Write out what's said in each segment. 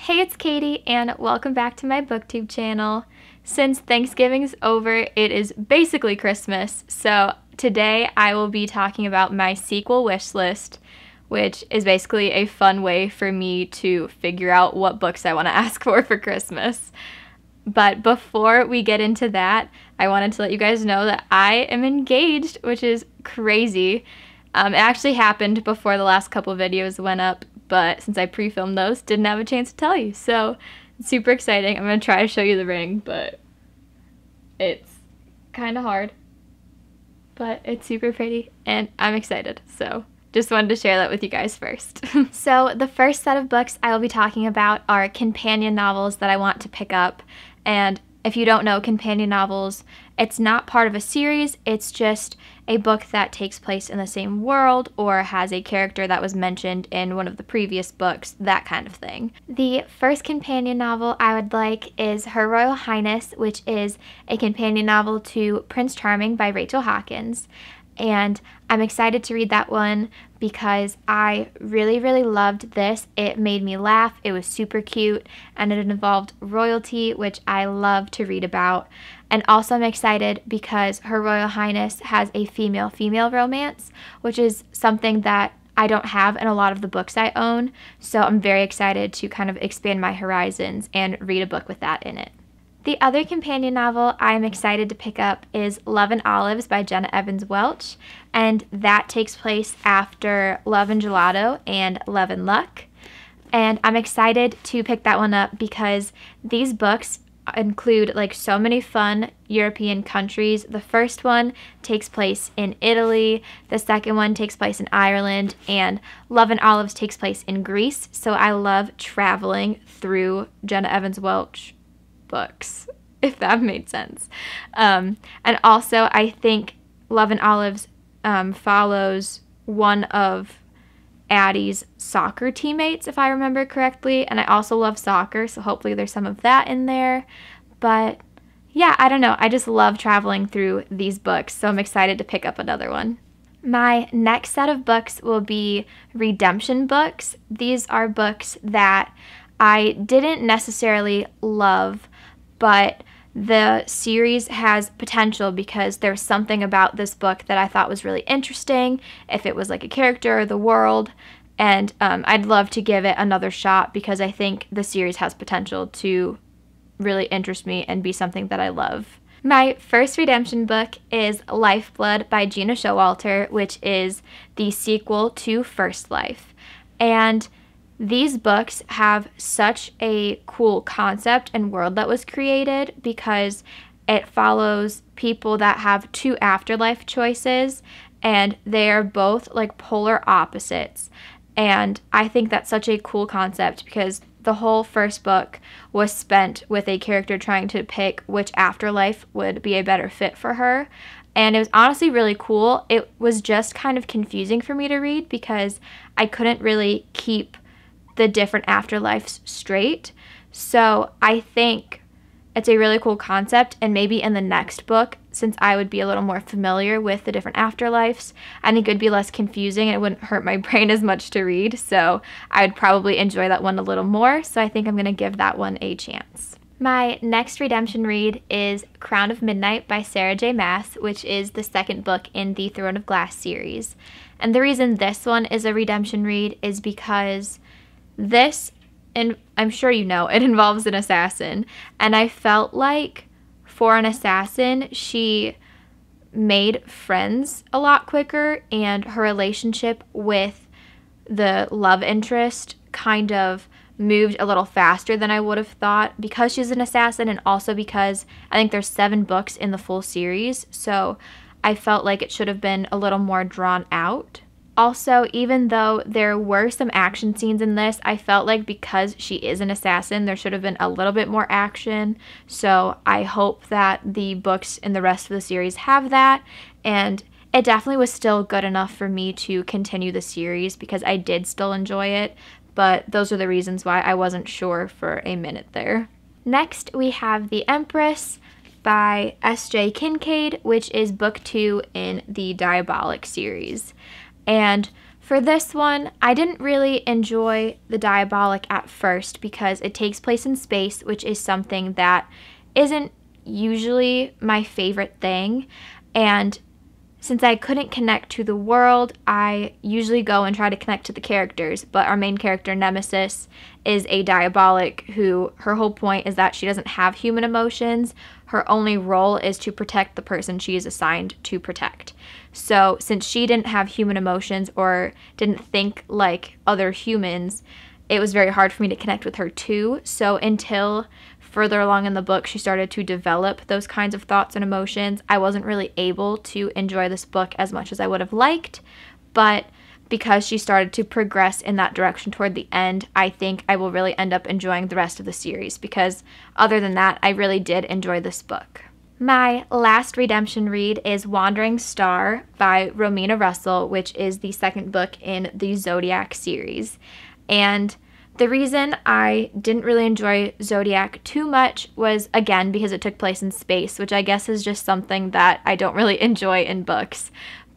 Hey, it's Katie, and welcome back to my booktube channel. Since Thanksgiving's over, it is basically Christmas, so today I will be talking about my sequel wish list, which is basically a fun way for me to figure out what books I want to ask for Christmas. But before we get into that, I wanted to let you guys know that I am engaged, which is crazy. It actually happened before the last couple videos went up, but since I pre-filmed those, didn't have a chance to tell you. So it's super exciting. I'm going to try to show you the ring, but it's kind of hard. But it's super pretty, and I'm excited. So just wanted to share that with you guys first. So the first set of books I will be talking about are companion novels that I want to pick up. And if you don't know, companion novels, it's not part of a series, it's just a book that takes place in the same world or has a character that was mentioned in one of the previous books, that kind of thing. The first companion novel I would like is Her Royal Highness, which is a companion novel to Prince Charming by Rachel Hawkins. And I'm excited to read that one because I really loved this. It made me laugh, it was super cute, and it involved royalty, which I love to read about. And also I'm excited because Her Royal Highness has a female-female romance, which is something that I don't have in a lot of the books I own, so I'm very excited to kind of expand my horizons and read a book with that in it. The other companion novel I'm excited to pick up is Love and Olives by Jenna Evans Welch, and that takes place after Love and Gelato and Love and Luck. And I'm excited to pick that one up because these books include like so many fun European countries. The first one takes place in Italy, the second one takes place in Ireland, and Love and Olives takes place in Greece. So I love traveling through Jenna Evans Welch books, if that made sense. And also I think Love and Olives follows one of Addie's soccer teammates, if I remember correctly, and I also love soccer, so hopefully there's some of that in there. But yeah, I don't know, I just love traveling through these books, so I'm excited to pick up another one. My next set of books will be redemption books. These are books that I didn't necessarily love, but the series has potential because there's something about this book that I thought was really interesting, if it was like a character or the world, and I'd love to give it another shot because I think the series has potential to really interest me and be something that I love. My first redemption book is Lifeblood by Gina Showalter, which is the sequel to First Life. And these books have such a cool concept and world that was created because it follows people that have two afterlife choices, and they are both like polar opposites. And I think that's such a cool concept because the whole first book was spent with a character trying to pick which afterlife would be a better fit for her. And it was honestly really cool. It was just kind of confusing for me to read because I couldn't really keep the different afterlives straight. So I think it's a really cool concept, and maybe in the next book, since I would be a little more familiar with the different afterlives, I think it would be less confusing and it wouldn't hurt my brain as much to read, so I would probably enjoy that one a little more, so I think I'm going to give that one a chance. My next redemption read is Crown of Midnight by Sarah J. Maas, which is the second book in the Throne of Glass series. And the reason this one is a redemption read is because this, and I'm sure you know, it involves an assassin, and I felt like for an assassin, she made friends a lot quicker, and her relationship with the love interest kind of moved a little faster than I would have thought because she's an assassin, and also because I think there's 7 books in the full series, so I felt like it should have been a little more drawn out. Also, even though there were some action scenes in this, I felt like because she is an assassin, there should have been a little bit more action. So I hope that the books in the rest of the series have that. And it definitely was still good enough for me to continue the series because I did still enjoy it. But those are the reasons why I wasn't sure for a minute there. Next, we have The Empress by S.J. Kincaid, which is book 2 in the Diabolic series. And for For this one, I didn't really enjoy the Diabolic at first because it takes place in space, which is something that isn't usually my favorite thing. And since I couldn't connect to the world, I usually go and try to connect to the characters. But our main character, Nemesis, is a Diabolic who, her whole point is that she doesn't have human emotions. Her only role is to protect the person she is assigned to protect. So since she didn't have human emotions or didn't think like other humans, it was very hard for me to connect with her too. So until further along in the book she started to develop those kinds of thoughts and emotions, I wasn't really able to enjoy this book as much as I would have liked. But because she started to progress in that direction toward the end, I think I will really end up enjoying the rest of the series, because other than that, I really did enjoy this book. My last redemption read is Wandering Star by Romina Russell, which is the second book in the Zodiac series. And the reason I didn't really enjoy Zodiac too much was, again, because it took place in space, which I guess is just something that I don't really enjoy in books.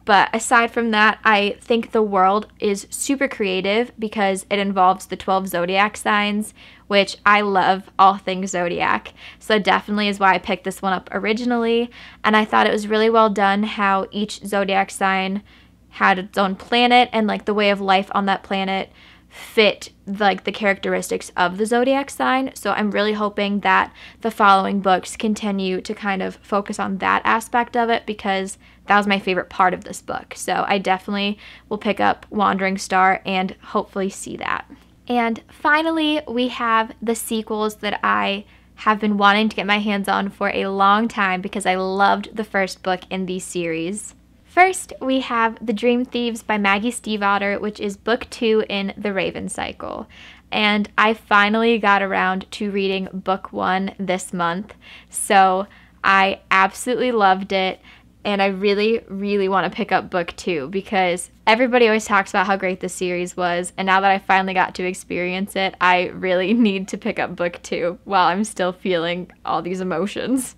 But aside from that, I think the world is super creative because it involves the 12 zodiac signs, which I love all things zodiac. So that definitely is why I picked this one up originally. And I thought it was really well done how each zodiac sign had its own planet and like the way of life on that planet fit like the characteristics of the zodiac sign. So I'm really hoping that the following books continue to kind of focus on that aspect of it, because that was my favorite part of this book. So I definitely will pick up Wandering Star and hopefully see that. And finally, we have the sequels that I have been wanting to get my hands on for a long time because I loved the first book in these series. First, we have The Dream Thieves by Maggie Stiefvater, which is book 2 in the Raven cycle. And I finally got around to reading book 1 this month. So I absolutely loved it. And I really, really want to pick up book 2 because everybody always talks about how great this series was. And now that I finally got to experience it, I really need to pick up book 2 while I'm still feeling all these emotions.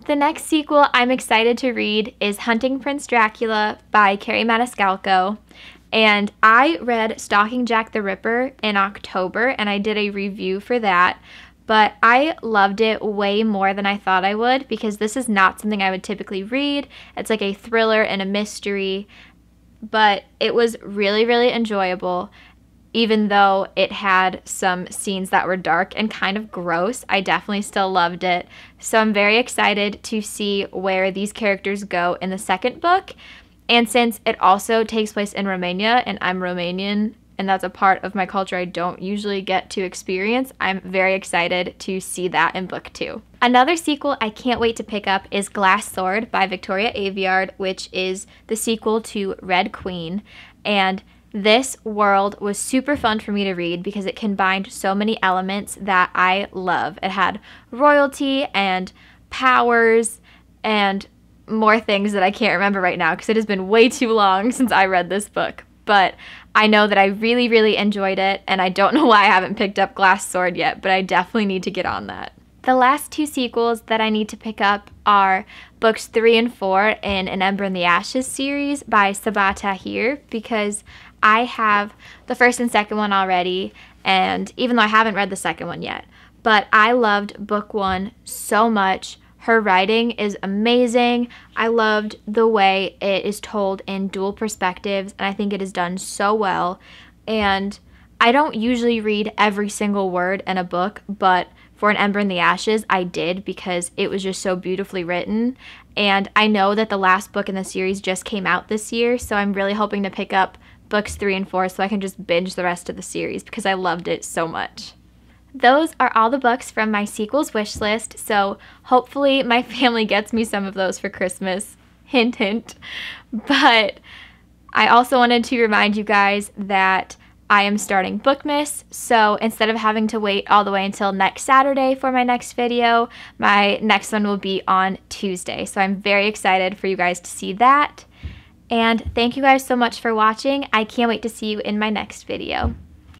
The next sequel I'm excited to read is Hunting Prince Dracula by Carrie Maniscalco. And I read Stalking Jack the Ripper in October, and I did a review for that. But I loved it way more than I thought I would, because this is not something I would typically read. It's like a thriller and a mystery, but it was really, really enjoyable. Even though it had some scenes that were dark and kind of gross, I definitely still loved it. So I'm very excited to see where these characters go in the second book. And since it also takes place in Romania, and I'm Romanian, and that's a part of my culture I don't usually get to experience, I'm very excited to see that in book 2. Another sequel I can't wait to pick up is Glass Sword by Victoria Aveyard, which is the sequel to Red Queen. And this world was super fun for me to read because it combined so many elements that I love. It had royalty and powers and more things that I can't remember right now because it has been way too long since I read this book. But I know that I really, really enjoyed it, and I don't know why I haven't picked up Glass Sword yet, but I definitely need to get on that. The last 2 sequels that I need to pick up are books 3 and 4 in An Ember in the Ashes series by Sabaa Tahir, because I have the first and second one already, and even though I haven't read the second one yet, but I loved book 1 so much. Her writing is amazing. I loved the way it is told in dual perspectives, and I think it is done so well. And I don't usually read every single word in a book, but for An Ember in the Ashes, I did because it was just so beautifully written. And I know that the last book in the series just came out this year, so I'm really hoping to pick up books 3 and 4 so I can just binge the rest of the series because I loved it so much. Those are all the books from my sequels wish list, so hopefully my family gets me some of those for Christmas. Hint, hint. But I also wanted to remind you guys that I am starting Bookmas, so instead of having to wait all the way until next Saturday for my next video, my next one will be on Tuesday. So I'm very excited for you guys to see that. And thank you guys so much for watching. I can't wait to see you in my next video.